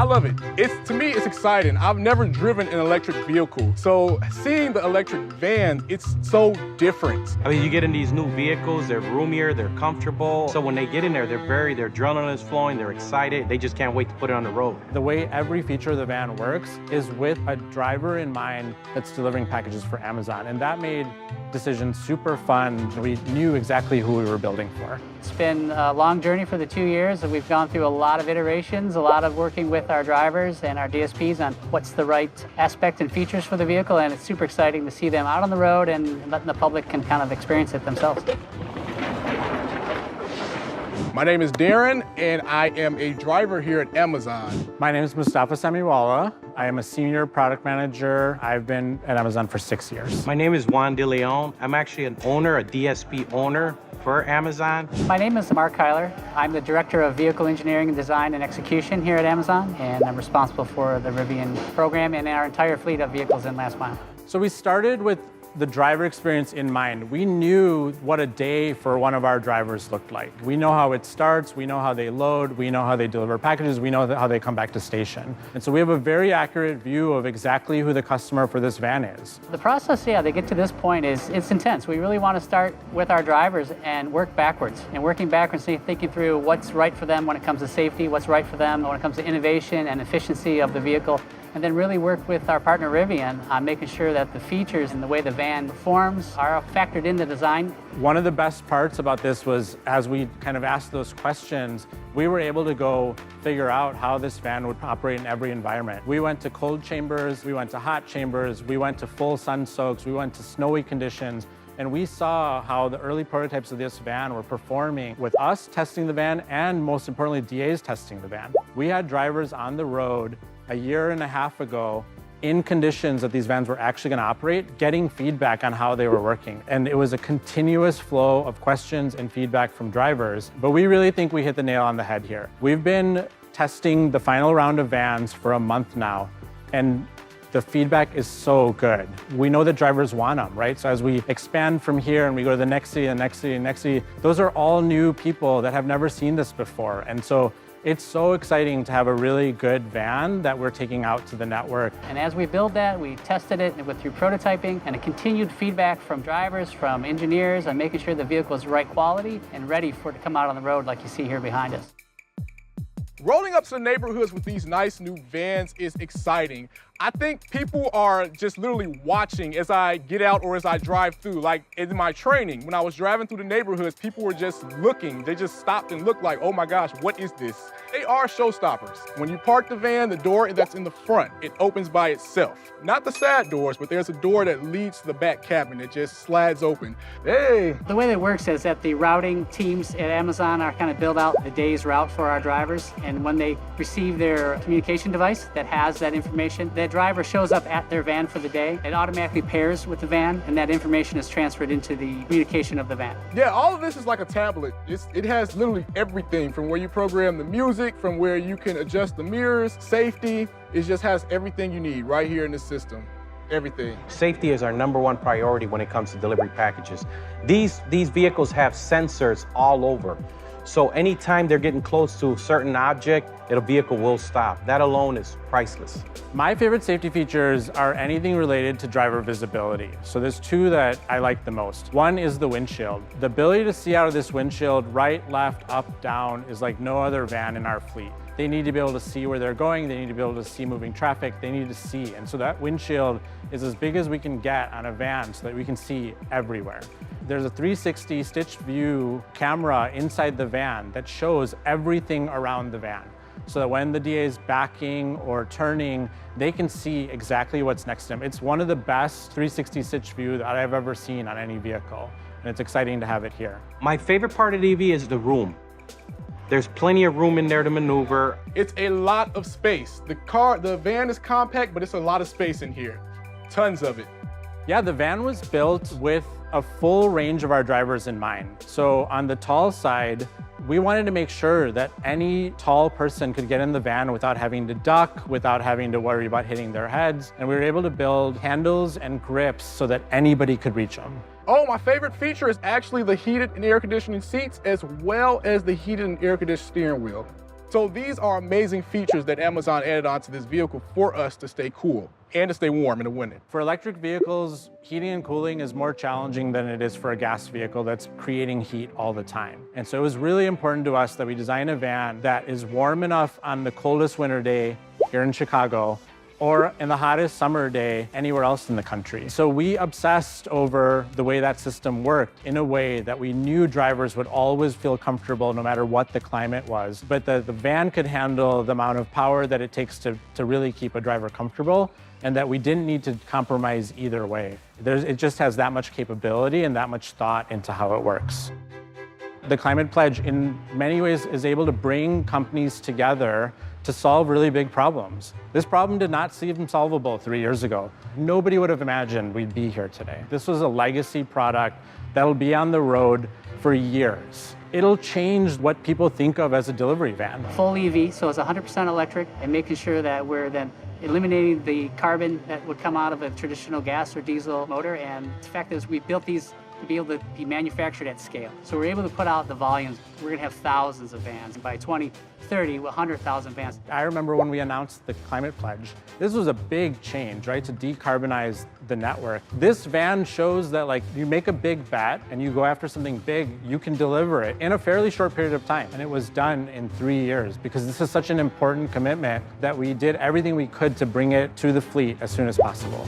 love it. To me, it's exciting. I've never driven an electric vehicle. So seeing the electric van, it's so different. I mean, you get in these new vehicles, they're roomier, they're comfortable. So when they get in there, their adrenaline is flowing, they're excited. They just can't wait to put it on the road. The way every feature of the van works is with a driver in mind that's delivering packages for Amazon. And that made decisions super fun. We knew exactly who we were building for. It's been a long journey for the 2 years, and we've gone through a lot of iterations, a lot of working with our drivers and our DSPs on what's the right aspect and features for the vehicle, and it's super exciting to see them out on the road and letting the public can kind of experience it themselves. My name is Darren, and I am a driver here at Amazon. My name is Mustafa Samiwala. I am a senior product manager. I've been at Amazon for 6 years. My name is Juan De Leon. I'm actually an owner, a DSP owner for Amazon. My name is Mark Kyler. I'm the Director of Vehicle Engineering and Design and Execution here at Amazon, and I'm responsible for the Rivian program and our entire fleet of vehicles in last mile. So we started with the driver experience in mind. We knew what a day for one of our drivers looked like. We know how it starts, we know how they load, we know how they deliver packages, we know how they come back to station. And so we have a very accurate view of exactly who the customer for this van is. The process, they get to this point it's intense. We really want to start with our drivers and work backwards. And working backwards, thinking through what's right for them when it comes to safety, what's right for them when it comes to innovation and efficiency of the vehicle. And then really work with our partner Rivian on making sure that the features and the way the van performs are factored into design. One of the best parts about this was, as we kind of asked those questions, we were able to go figure out how this van would operate in every environment. We went to cold chambers, we went to hot chambers, we went to full sun soaks, we went to snowy conditions, and we saw how the early prototypes of this van were performing with us testing the van and, most importantly, DAs testing the van. We had drivers on the road a year and a half ago in conditions that these vans were actually going to operate, getting feedback on how they were working. And it was a continuous flow of questions and feedback from drivers. But we really think we hit the nail on the head here. We've been testing the final round of vans for a month now, and the feedback is so good. We know that drivers want them, right? So as we expand from here and we go to the next city, the next city, the next city, those are all new people that have never seen this before. And so it's so exciting to have a really good van that we're taking out to the network. And as we build that, we tested it through prototyping and a continued feedback from drivers, from engineers, on making sure the vehicle is the right quality and ready for it to come out on the road like you see here behind us. Rolling up to the neighborhoods with these nice new vans is exciting. I think people are just literally watching as I get out or as I drive through. Like in my training, when I was driving through the neighborhoods, people were just looking. They just stopped and looked like, oh my gosh, what is this? They are showstoppers. When you park the van, the door that's in the front, it opens by itself. Not the side doors, but there's a door that leads to the back cabin. It just slides open. Hey! The way that works is that the routing teams at Amazon are kind of build out the day's route for our drivers. And when they receive their communication device that has that information, that driver shows up at their van for the day. It automatically pairs with the van, and that information is transferred into the communication of the van. Yeah, all of this is like a tablet. It has literally everything from where you program the music, from where you can adjust the mirrors, safety. It just has everything you need right here in this system. Everything. Safety is our #1 priority when it comes to delivery packages. These vehicles have sensors all over. So anytime they're getting close to a certain object, the vehicle will stop. That alone is priceless. My favorite safety features are anything related to driver visibility. So there's two that I like the most. One is the windshield. The ability to see out of this windshield, right, left, up, down, is like no other van in our fleet. They need to be able to see where they're going. They need to be able to see moving traffic. They need to see. And so that windshield is as big as we can get on a van so that we can see everywhere. There's a 360 stitched view camera inside the van that shows everything around the van, so that when the DA is backing or turning, they can see exactly what's next to them. It's one of the best 360 stitch view that I've ever seen on any vehicle, and it's exciting to have it here. My favorite part of the EV is the room. There's plenty of room in there to maneuver. It's a lot of space. The van is compact, but it's a lot of space in here. Tons of it. Yeah, the van was built with a full range of our drivers in mind. So on the tall side, we wanted to make sure that any tall person could get in the van without having to duck, without having to worry about hitting their heads. And we were able to build handles and grips so that anybody could reach them. Oh, my favorite feature is actually the heated and air conditioning seats, as well as the heated and air conditioned steering wheel. So these are amazing features that Amazon added onto this vehicle for us to stay cool and to stay warm in the winter. For electric vehicles, heating and cooling is more challenging than it is for a gas vehicle that's creating heat all the time. And so it was really important to us that we design a van that is warm enough on the coldest winter day here in Chicago, or in the hottest summer day anywhere else in the country. So we obsessed over the way that system worked in a way that we knew drivers would always feel comfortable no matter what the climate was. But the van could handle the amount of power that it takes to really keep a driver comfortable, and that we didn't need to compromise either way. It just has that much capability and that much thought into how it works. The Climate Pledge, in many ways, is able to bring companies together to solve really big problems. This problem did not seem solvable 3 years ago. Nobody would have imagined we'd be here today. This was a legacy product that'll be on the road for years. It'll change what people think of as a delivery van. Full EV, so it's 100% electric, and making sure that we're then eliminating the carbon that would come out of a traditional gas or diesel motor. And the fact is, we built these to be able to be manufactured at scale. So we're able to put out the volumes. We're going to have thousands of vans. By 2030, 100,000 vans. I remember when we announced the Climate Pledge, this was a big change, right, to decarbonize the network. This van shows that, like, you make a big bet and you go after something big, you can deliver it in a fairly short period of time. And it was done in 3 years because this is such an important commitment that we did everything we could to bring it to the fleet as soon as possible.